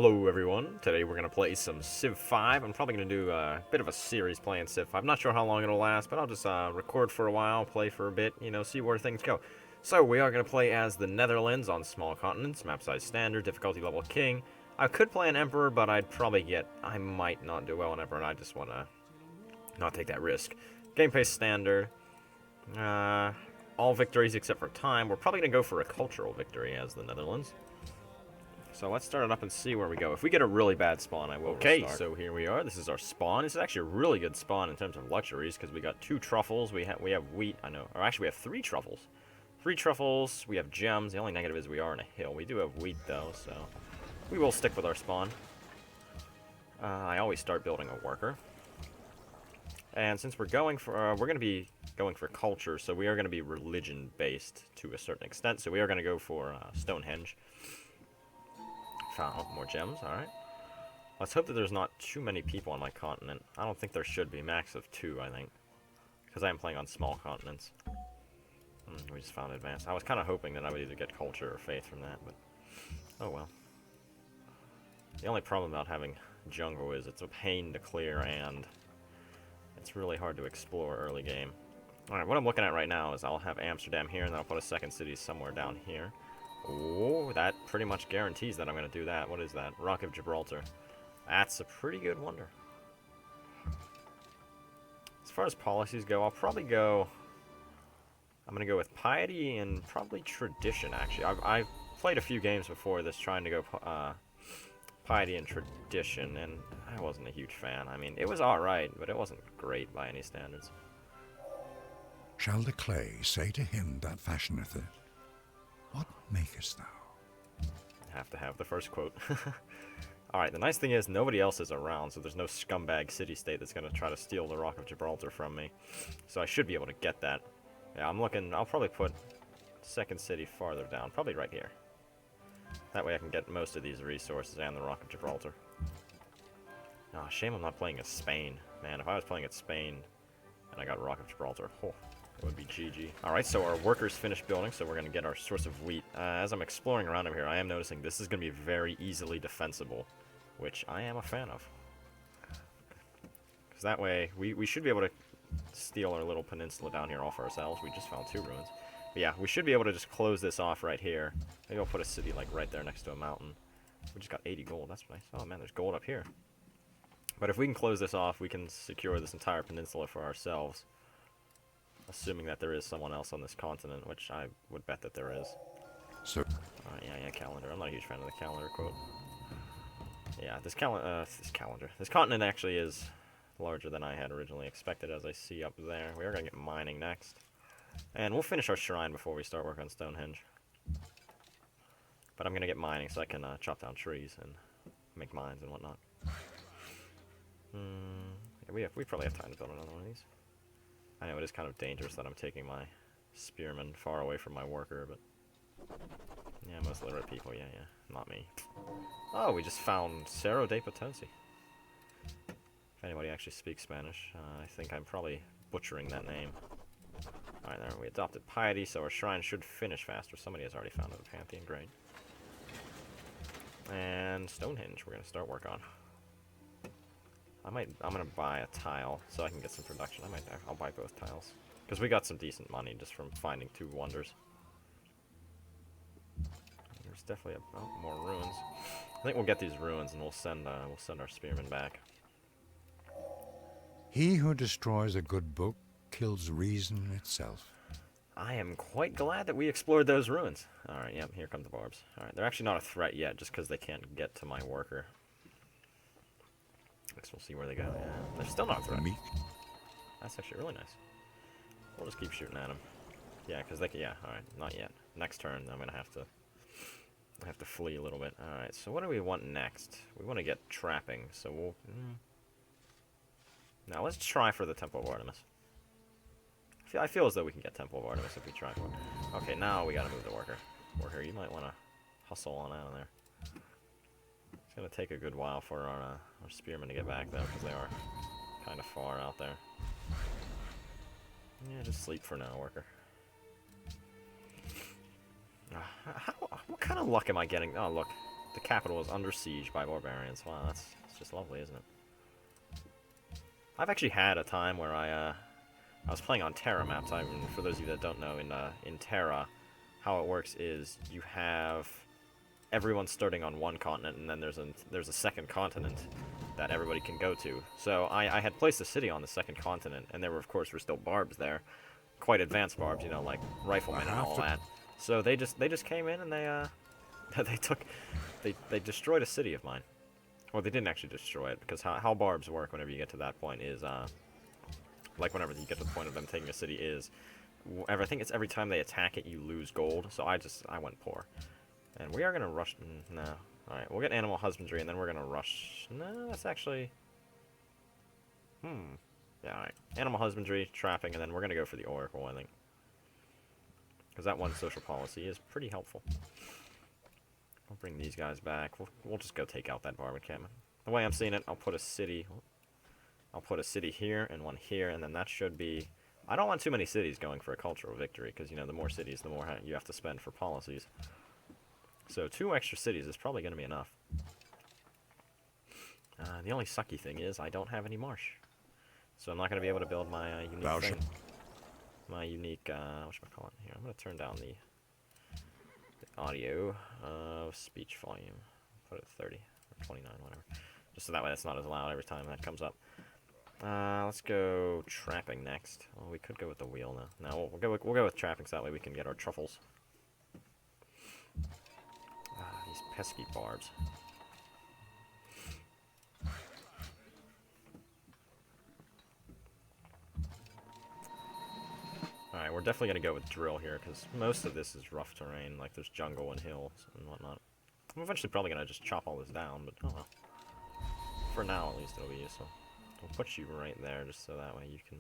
Hello everyone, today we're going to play some Civ 5. I'm probably going to do a bit of a series playing Civ 5. I'm not sure how long it'll last, but I'll just record for a while, play for a bit, see where things go. So we are going to play as the Netherlands on small continents, map size standard, difficulty level king. I could play an Emperor, but I might not do well on Emperor, and I just want to not take that risk. Game pace standard, all victories except for time. We're probably going to go for a cultural victory as the Netherlands. So let's start it up and see where we go. If we get a really bad spawn, I will restart. So here we are. This is our spawn. This is actually a really good spawn in terms of luxuries because we got 2 truffles. We have wheat. I know. Or actually, we have 3 truffles. 3 truffles. We have gems. The only negative is we are in a hill. We do have wheat though, so we will stick with our spawn. I always start building a worker. And since we're going for, we're going to be going for culture, so we are going to be religion based to a certain extent. So we are going to go for Stonehenge. Found more gems, alright. Let's hope that there's not too many people on my continent. I don't think there should be. Max of 2, I think. Because I am playing on small continents. We just found advanced. I was kind of hoping that I would either get culture or faith from that, but oh well. The only problem about having jungle is it's a pain to clear and it's really hard to explore early game. Alright, what I'm looking at right now is I'll have Amsterdam here and then I'll put a second city somewhere down here. Oh, that pretty much guarantees that I'm going to do that. What is that? Rock of Gibraltar. That's a pretty good wonder. As far as policies go, I'm going to go with piety and probably tradition, actually. I've played a few games before this trying to go piety and tradition, and I wasn't a huge fan. I mean, it was alright, but it wasn't great by any standards. Shall the clay say to him that fashioneth it, what makest thou? Have to have the first quote. Alright, the nice thing is nobody else is around, so there's no scumbag city-state that's going to try to steal the Rock of Gibraltar from me. So I should be able to get that. Yeah, I'll probably put second city farther down, probably right here. That way I can get most of these resources and the Rock of Gibraltar. Oh, shame I'm not playing as Spain. Man, if I was playing as Spain and I got Rock of Gibraltar, oh, it would be GG. Alright, so our workers finished building, so we're going to get our source of wheat. As I'm exploring around over here, I am noticing this is going to be very easily defensible, which I am a fan of. Because that way, we should be able to steal our little peninsula down here off ourselves. We just found 2 ruins. But yeah, we should be able to just close this off right here. Maybe I'll put a city like right there next to a mountain. We just got 80 gold, that's nice. Oh man, there's gold up here. But if we can close this off, we can secure this entire peninsula for ourselves. Assuming that there is someone else on this continent, which I would bet that there is. So, yeah, calendar. I'm not a huge fan of the calendar quote. Yeah, this continent actually is larger than I had originally expected, as I see up there. We are going to get mining next. And we'll finish our shrine before we start work on Stonehenge. But I'm going to get mining so I can chop down trees and make mines and whatnot. Yeah, we probably have time to build another one of these. I know it is kind of dangerous that I'm taking my spearmen far away from my worker, but yeah, most literate people, yeah, not me. Oh, we just found Cerro de Potencia. If anybody actually speaks Spanish, I think I'm probably butchering that name. Alright, there, we adopted piety, so our shrine should finish faster. Somebody has already found a pantheon, great. And Stonehenge, we're going to start work on. I'm gonna buy a tile so I can get some production. I'll buy both tiles because we got some decent money just from finding 2 wonders. There's definitely more ruins. I think we'll get these ruins and we'll send our spearmen back. he who destroys a good book kills reason itself. I am quite glad that we explored those ruins. All right, yep, here come the barbs. All right, they're actually not a threat yet, just because they can't get to my worker. Guess we'll see where they go. Yeah, they're still not a threat. That's actually really nice. We'll just keep shooting at them. Yeah, because they can. Yeah, all right, not yet. Next turn, I'm gonna have to flee a little bit. All right, so what do we want next? We want to get trapping, so we'll. Now let's try for the Temple of Artemis. I feel as though we can get Temple of Artemis if we try for it. Okay, now we gotta move the worker. Worker, you might want to hustle on out of there. It's gonna take a good while for our spearmen to get back though, because they are kind of far out there. Yeah, just sleep for now, worker. What kind of luck am I getting? Oh, look. the capital is under siege by barbarians. Wow, that's just lovely, isn't it? I've actually had a time where I was playing on Terra maps. For those of you that don't know, in Terra, how it works is you have everyone starting on one continent, and then there's a second continent that everybody can go to. So I had placed a city on the second continent, and there were, of course, still barbs there, quite advanced barbs, you know, like riflemen and all that. So they just came in and they destroyed a city of mine. Well, they didn't actually destroy it, because how barbs work whenever you get to that point is, like whenever you get to the point of them taking a city is, I think it's every time they attack it, you lose gold. So I went poor. And we are going to rush, no. Alright, we'll get animal husbandry, and then we're going to rush, no, that's actually, yeah, alright. Animal husbandry, trapping, and then we're going to go for the oracle, I think. Because that one social policy is pretty helpful. I'll bring these guys back. We'll just go take out that barb encampment. The way I'm seeing it, I'll put a city here and one here, and then that should be... I don't want too many cities going for a cultural victory, because, you know, the more cities, the more you have to spend for policies. So 2 extra cities is probably going to be enough. The only sucky thing is I don't have any marsh. So I'm not going to be able to build my unique thing. My unique, whatchamacallit here. I'm going to turn down the audio speech volume. Put it at 30 or 29, whatever. Just so that way it's not as loud every time that comes up. Let's go trapping next. Well, we could go with the wheel now. No, we'll go with trapping so that way we can get our truffles. These pesky barbs. Alright, we're definitely going to go with drill here, because most of this is rough terrain, like there's jungle and hills and whatnot. I'm eventually probably going to just chop all this down, but oh well. For now, at least, it'll be useful. We'll put you right there, just so that way you can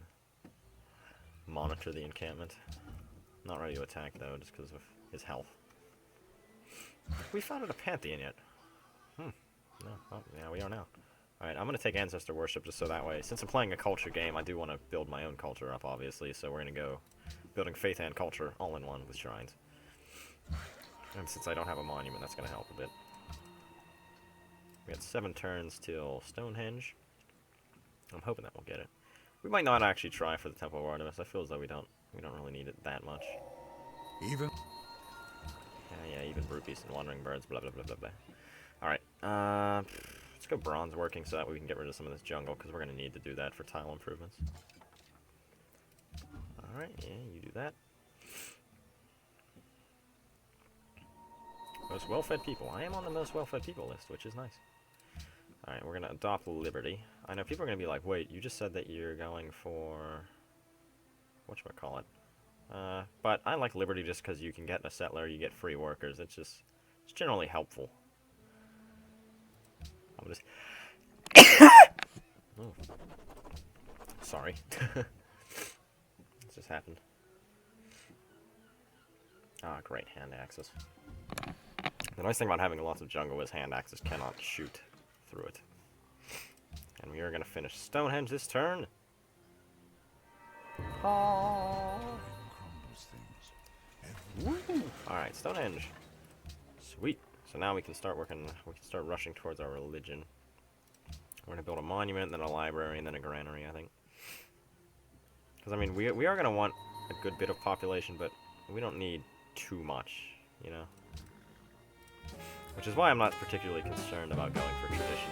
monitor the encampment. Not ready to attack, though, just because of his health. We founded a pantheon yet? No. Oh, yeah, we are now. Alright, I'm going to take ancestor worship just so that way, since I'm playing a culture game, I do want to build my own culture up, obviously, so we're going to go building faith and culture all in one with shrines. And since I don't have a monument, that's going to help a bit. We got 7 turns till Stonehenge. I'm hoping that we'll get it. We might not actually try for the Temple of Artemis. I feel as though we don't really need it that much. Even? Yeah, even brute beasts and wandering birds, blah blah blah blah blah. Alright, let's go bronze working so that way we can get rid of some of this jungle, because we're going to need to do that for tile improvements. Alright, yeah, you do that. Most well-fed people. I am on the most well-fed people list, which is nice. Alright, we're going to adopt liberty. I know people are going to be like, wait, you just said that you're going for... whatchamacallit? But I like liberty just because you can get a settler, you get free workers. It's generally helpful. I'm just... oh. Sorry. This just happened. Ah, great, hand axes. The nice thing about having lots of jungle is hand axes cannot shoot through it. And we are going to finish Stonehenge this turn. Alright, Stonehenge. Sweet. So now we can start rushing towards our religion. We're going to build a monument, then a library, and then a granary, I think. Because, I mean, we are going to want a good bit of population, but we don't need too much, you know? Which is why I'm not particularly concerned about going for tradition